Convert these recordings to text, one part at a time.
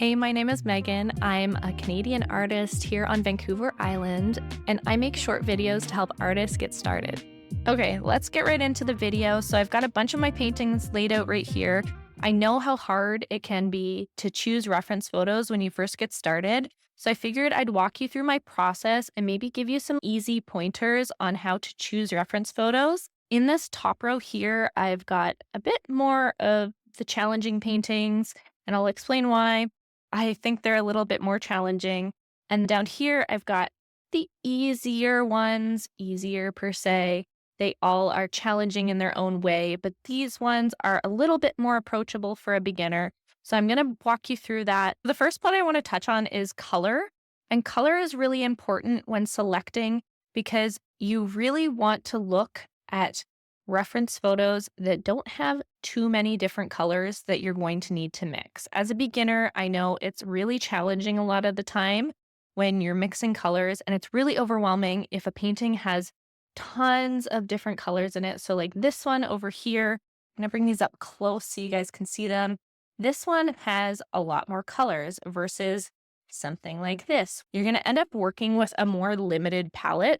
Hey, my name is Megan. I'm a Canadian artist here on Vancouver Island, and I make short videos to help artists get started. Okay, let's get right into the video. So I've got a bunch of my paintings laid out right here. I know how hard it can be to choose reference photos when you first get started. So I figured I'd walk you through my process and maybe give you some easy pointers on how to choose reference photos. In this top row here, I've got a bit more of the challenging paintings, and I'll explain why. I think they're a little bit more challenging. And down here, I've got the easier ones, easier per se. They all are challenging in their own way, but these ones are a little bit more approachable for a beginner. So I'm going to walk you through that. The first one I want to touch on is color. And color is really important when selecting because you really want to look at reference photos that don't have too many different colors that you're going to need to mix. As a beginner, I know it's really challenging a lot of the time when you're mixing colors, and it's really overwhelming if a painting has tons of different colors in it. So like this one over here, I'm gonna bring these up close so you guys can see them. This one has a lot more colors versus something like this. You're gonna end up working with a more limited palette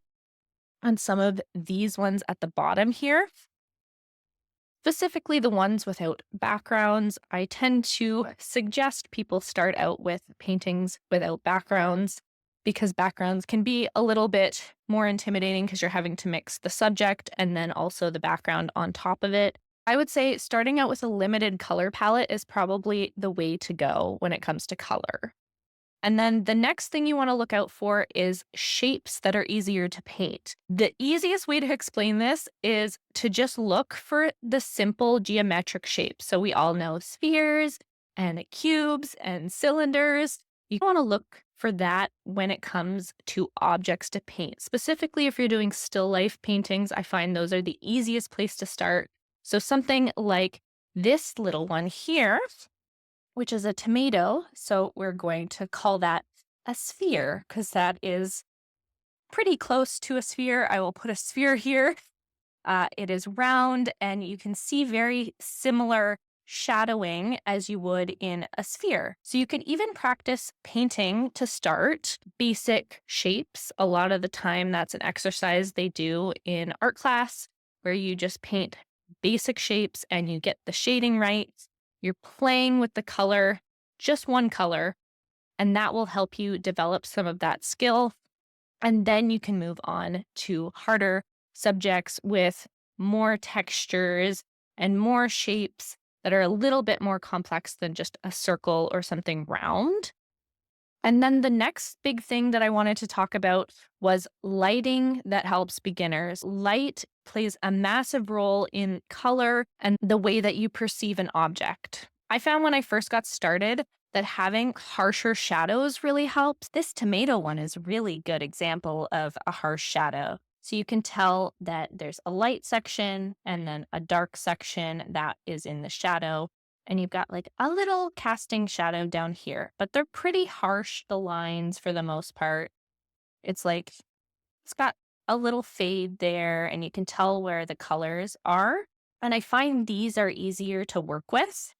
on some of these ones at the bottom here. Specifically, the ones without backgrounds, I tend to suggest people start out with paintings without backgrounds because backgrounds can be a little bit more intimidating because you're having to mix the subject and then also the background on top of it. I would say starting out with a limited color palette is probably the way to go when it comes to color. And then the next thing you want to look out for is shapes that are easier to paint. The easiest way to explain this is to just look for the simple geometric shapes. So we all know spheres and cubes and cylinders. You want to look for that when it comes to objects to paint. Specifically, if you're doing still life paintings, I find those are the easiest place to start. So something like this little one here, which is a tomato. So we're going to call that a sphere because that is pretty close to a sphere. I will put a sphere here. It is round and you can see very similar shadowing as you would in a sphere. So you can even practice painting to start basic shapes. A lot of the time that's an exercise they do in art class where you just paint basic shapes and you get the shading right. You're playing with the color, just one color, and that will help you develop some of that skill. And then you can move on to harder subjects with more textures and more shapes that are a little bit more complex than just a circle or something round. And then the next big thing that I wanted to talk about was lighting that helps beginners. Light plays a massive role in color and the way that you perceive an object. I found when I first got started that having harsher shadows really helps. This tomato one is a really good example of a harsh shadow. So you can tell that there's a light section and then a dark section that is in the shadow. And you've got like a little casting shadow down here, but they're pretty harsh, the lines for the most part. It's like, it's got a little fade there and you can tell where the colors are. And I find these are easier to work with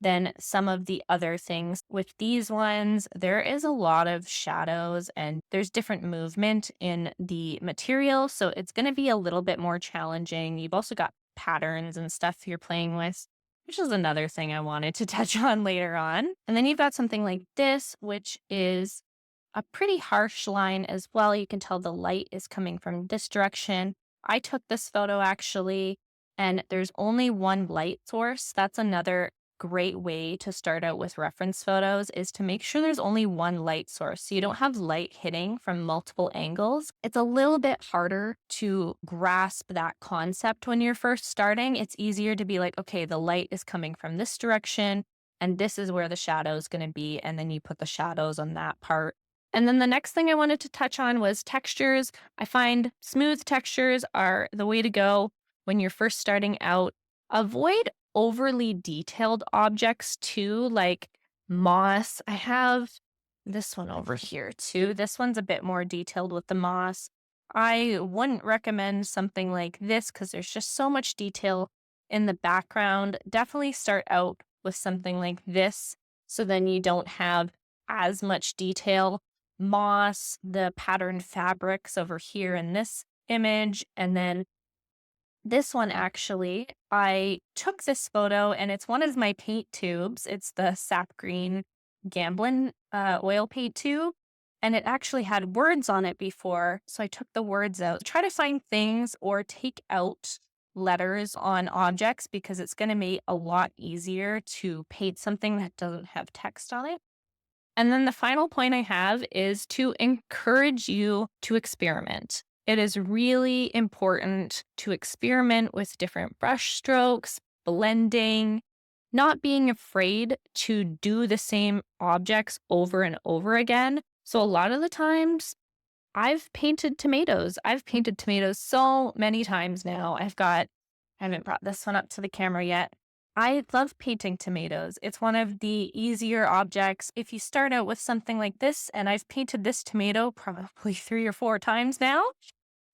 than some of the other things. With these ones, there is a lot of shadows and there's different movement in the material. So it's going to be a little bit more challenging. You've also got patterns and stuff you're playing with, which is another thing I wanted to touch on later on. And then you've got something like this, which is a pretty harsh line as well. You can tell the light is coming from this direction. I took this photo actually, and there's only one light source. That's another great way to start out with reference photos is to make sure there's only one light source so you don't have light hitting from multiple angles. It's a little bit harder to grasp that concept when you're first starting. It's easier to be like, okay, the light is coming from this direction and this is where the shadow is going to be, and then you put the shadows on that part. And then the next thing I wanted to touch on was textures. I find smooth textures are the way to go when you're first starting out. Avoid overly detailed objects too, like moss. I have this one over here too. This one's a bit more detailed with the moss. I wouldn't recommend something like this because there's just so much detail in the background. Definitely start out with something like this So then you don't have as much detail. Moss, the patterned fabrics over here in this image, and then this one actually, I took this photo and it's one of my paint tubes. It's the sap green Gamblin oil paint tube. And it actually had words on it before. So I took the words out. Try to find things or take out letters on objects because it's going to make a lot easier to paint something that doesn't have text on it. And then the final point I have is to encourage you to experiment. It is really important to experiment with different brush strokes, blending, not being afraid to do the same objects over and over again. So a lot of the times I've painted tomatoes. I've painted tomatoes so many times now. I haven't brought this one up to the camera yet. I love painting tomatoes. It's one of the easier objects. If you start out with something like this, and I've painted this tomato probably 3 or 4 times now,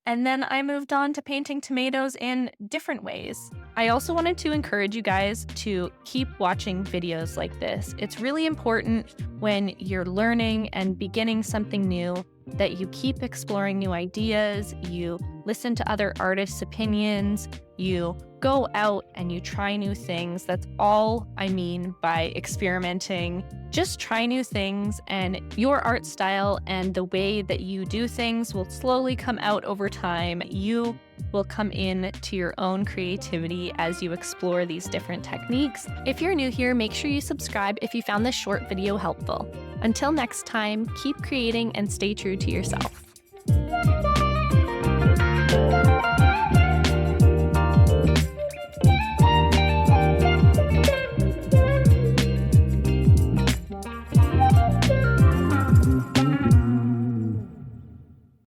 and then I moved on to painting tomatoes in different ways. I also wanted to encourage you guys to keep watching videos like this. It's really important when you're learning and beginning something new that you keep exploring new ideas, you listen to other artists' opinions, you go out and you try new things. That's all I mean by experimenting. Just try new things, and your art style and the way that you do things will slowly come out over time. You will come in to your own creativity as you explore these different techniques. If you're new here, make sure you subscribe if you found this short video helpful. Until next time, keep creating and stay true to yourself.